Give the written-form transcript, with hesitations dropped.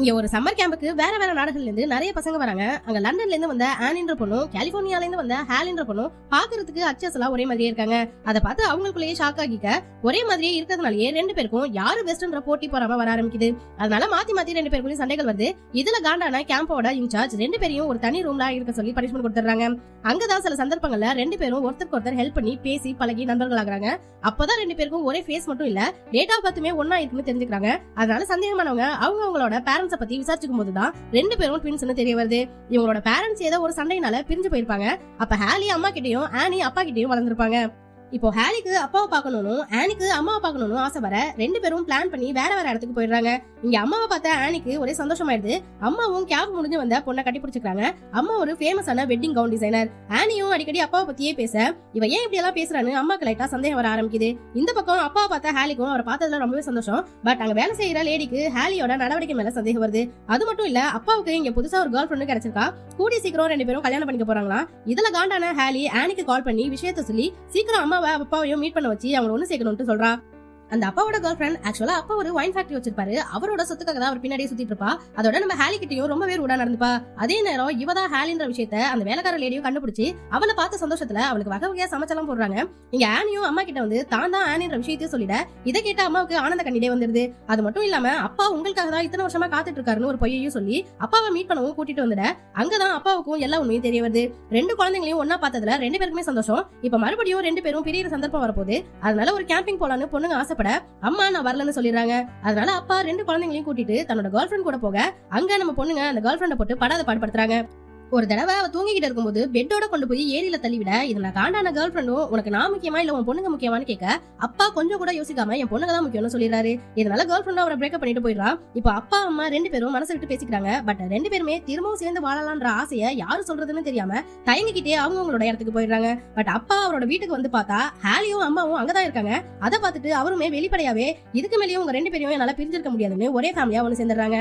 இங்க ஒரு சம்மர் கேம்புக்கு வேற வேற நாடுகள்ல இருந்து நிறைய பசங்க வராங்க. அங்க லண்டன்ல இருந்து வந்த ஆனின்ற பொண்ணும் கலிபோர்னியால இருந்து வந்த ஹாலின்ற பொண்ணும் பாக்குறதுக்கு அச்சஸ்லாம் ஒரே மாதிரியே இருக்காங்க. அதை பார்த்து அவங்களுக்குள்ளேயே ஷாக் ஆகிக்க ஒரே மாதிரியே இருக்கிறதுனாலயே ரெண்டு பேருக்கும் யாரு பெஸ்ட்ன்ற போட்டி போறாம வர ஆரம்பிக்குது. அதனால மாத்தி மாத்தி ரெண்டு பேருக்குள்ளயும் சண்டைகள் வருது. இதுல காண்டான கேம்போட இன்சார்ஜ் ரெண்டு பேரையும் ஒரு தனி ரூம்ல இருக்க சொல்லி பனிஷ்மெண்ட் கொடுத்துறாங்க. அங்கதான் சில சந்தர்ப்பங்கள்ல ரெண்டு பேரும் ஒருத்தருக்கு ஒருத்தர் ஹெல்ப் பண்ணி பேசி பழகி நண்பர்கள் ஆகுறாங்க. அப்பதான் ரெண்டு பேருக்கும் ஒரே ஃபேஸ் மட்டும் இல்ல டேட் ஆஃப் பர்த்துமே ஒன்னா இருக்குன்னு தெரிஞ்சுக்கிறாங்க. அதனால சந்தேகமானவங்க அவங்களோட பேரண்ட்ஸ பத்தி விசாரிச்சுக்கும் போதுதான் ரெண்டு பேரும் ட்வின்ஸ்னு தெரிய வருது. இவங்களோட பேரண்ட்ஸ் ஏதோ ஒரு சண்டையினால பிரிஞ்சு போயிருப்பாங்க. அப்ப ஹாலி அம்மா கிட்டயும் ஆனி அப்பா கிட்டயும் வளர்ந்துருப்பாங்க. இப்போ ஹாலிக்கு அப்பாவை பார்க்கணும், ஆனிக்கு அம்மாவை பார்க்கணும் ஆசை வர ரெண்டு பேரும் பிளான் பண்ணி வேற வேற இடத்துக்கு போயிடுறாங்க. இங்க அம்மாவை பார்த்த ஆனிக்கு ஒரே சந்தோஷமாயிடுது. அம்மாவும் கேப் முடிஞ்சு வந்த பொண்ணை கட்டி பிடிச்சிருக்காங்க. அம்மா ஒரு ஃபேமஸான வெட்டிங் கவுன் டிசைனர். ஆனியும் அடிக்கடி அப்பாவை பத்தியே பேச இவ ஏன் இப்படி எல்லாம் பேசுறான்னு அம்மாக்கு லைட்டா சந்தேகம் வர ஆரம்பிக்குது. இந்த பக்கம் அப்பாவை பார்த்த ஹாலிக்கும் அவரை பார்த்ததுல ரொம்பவே சந்தோஷம். பட் அங்க வேலை செய்யற லேடிக்கு ஹாலியோட நடவடிக்கை மேல சந்தேகம் வருது. அது மட்டும் இல்ல அப்பாவுக்கு இங்க புதுசா ஒரு கேர்ள் ஃப்ரெண்டு கிடைச்சிருக்கா. கூடி சீக்கிரம் ரெண்டு பேரும் கல்யாணம் பண்ணிக்க போறாங்களா. இதுல காண்டான ஹாலி ஆனிக்கு கால் பண்ணி விஷயத்த சொல்லி சீக்கிரம் அம்மாவை அப்பாவையும் மீட் பண்ண வச்சு அவங்க ஒண்ணு சேர்க்கணும்னு சொல்றா. அந்த அப்பாவோட கேர்ள் ஃப்ரெண்ட் ஆக்சுவலா அப்பா ஒரு வைன் ஃபேக்டரி வச்சிருப்பாரு. அவரோட சொத்துக்காக தான் அவர் பின்னாடியே சுத்திட்டு இருப்பா. அதோட நம்ம ஹாலி கிட்டயும் ரொம்பவே ரூடா நடந்துப்பா. அதே நேரம் இவதான் ஹாலின்ற விஷயத்த அந்த வேலைக்கார லேடியும் கண்டுபிடிச்சு அவளை பார்த்த சந்தோஷத்துல அவளுக்கு வகை வகையா சமைச்செல்லாம் போடுறாங்க. இங்க ஆனியும் அம்மா கிட்ட வந்து தான் ஆனின்ற விஷயத்தையும் சொல்லிட இதை கேட்ட அம்மாவுக்கு ஆனந்த கண்ணீரே வந்துருது. அது மட்டும் இல்லாம அப்பா உங்களுக்காக தான் இத்தனை வருஷமா காத்துட்டு இருக்காருன்னு ஒரு பொய்யையும் சொல்லி அப்பாவை மீட் பண்ணவும் கூட்டிட்டு வந்துட அங்கதான் அப்பாவுக்கும் எல்லா உண்மையும் தெரிய வருது. ரெண்டு குழந்தைங்களையும் ஒன்னா பார்த்ததுல ரெண்டு பேருக்குமே சந்தோஷம். இப்ப மறுபடியும் ரெண்டு பேரும் பெரிய சந்தர்ப்பம் வரப்போகுது. அதனால ஒரு கேம்பிங் போலான்னு பொண்ணுங்க ஆசைப்பட அம்மா நான் வரலன்னு சொல்லிடுறாங்க. அதனால அப்பா ரெண்டு குழந்தைங்களையும் கூட்டிட்டு தன்னோட கேர்ள் ஃப்ரெண்ட் கூட போக அங்க நம்ம பொண்ணுங்க அந்த கேர்ள் ஃப்ரெண்ட போட்டு படாத பாடுபடுத்துறாங்க. ஒரு தடவை அவ தூங்கிக்கிட்டு இருக்கும்போது பெட்டோட கொண்டு போய் ஏரியில தள்ளிவிட இதுல காண்டான கேர்ள் ஃப்ரெண்டும் உனக்கு நான் முக்கியமா இல்ல உன் பொண்ணுங்க முக்கியமானு கேட்க அப்பா கொஞ்சம் கூட யோசிக்காம என் பொண்ணுங்க தான் முக்கியம்னு சொல்லிடுறாரு. இதனால கேர்ள் ஃப்ரெண்டும் அவரை பிரேக்கப் பண்ணிட்டு போயிடுறான். இப்போ அப்பா அம்மா ரெண்டு பேரும் மனசு விட்டு பேசிக்கிறாங்க. பட் ரெண்டு பேருமே திரும்பவும் சேர்ந்து வாழலான்ற ஆசையை யாரு சொல்றதுன்னு தெரியாம தயங்கிக்கிட்டே அவங்களோட இடத்துக்கு போயிடுறாங்க. பட் அப்பா அவரோட வீட்டுக்கு வந்து பார்த்தா ஹாலியும் அம்மாவும் அங்கதான் இருக்காங்க. அதை பார்த்துட்டு அவருமே வெளிப்படையாவே இதுக்கு மேலேயும் உங்க ரெண்டு பேரையும் என்னால பிரிஞ்சிருக்க முடியாதுன்னு ஒரே ஃபேமிலியா ஒண்ணு சேர்ந்துடுறாங்க.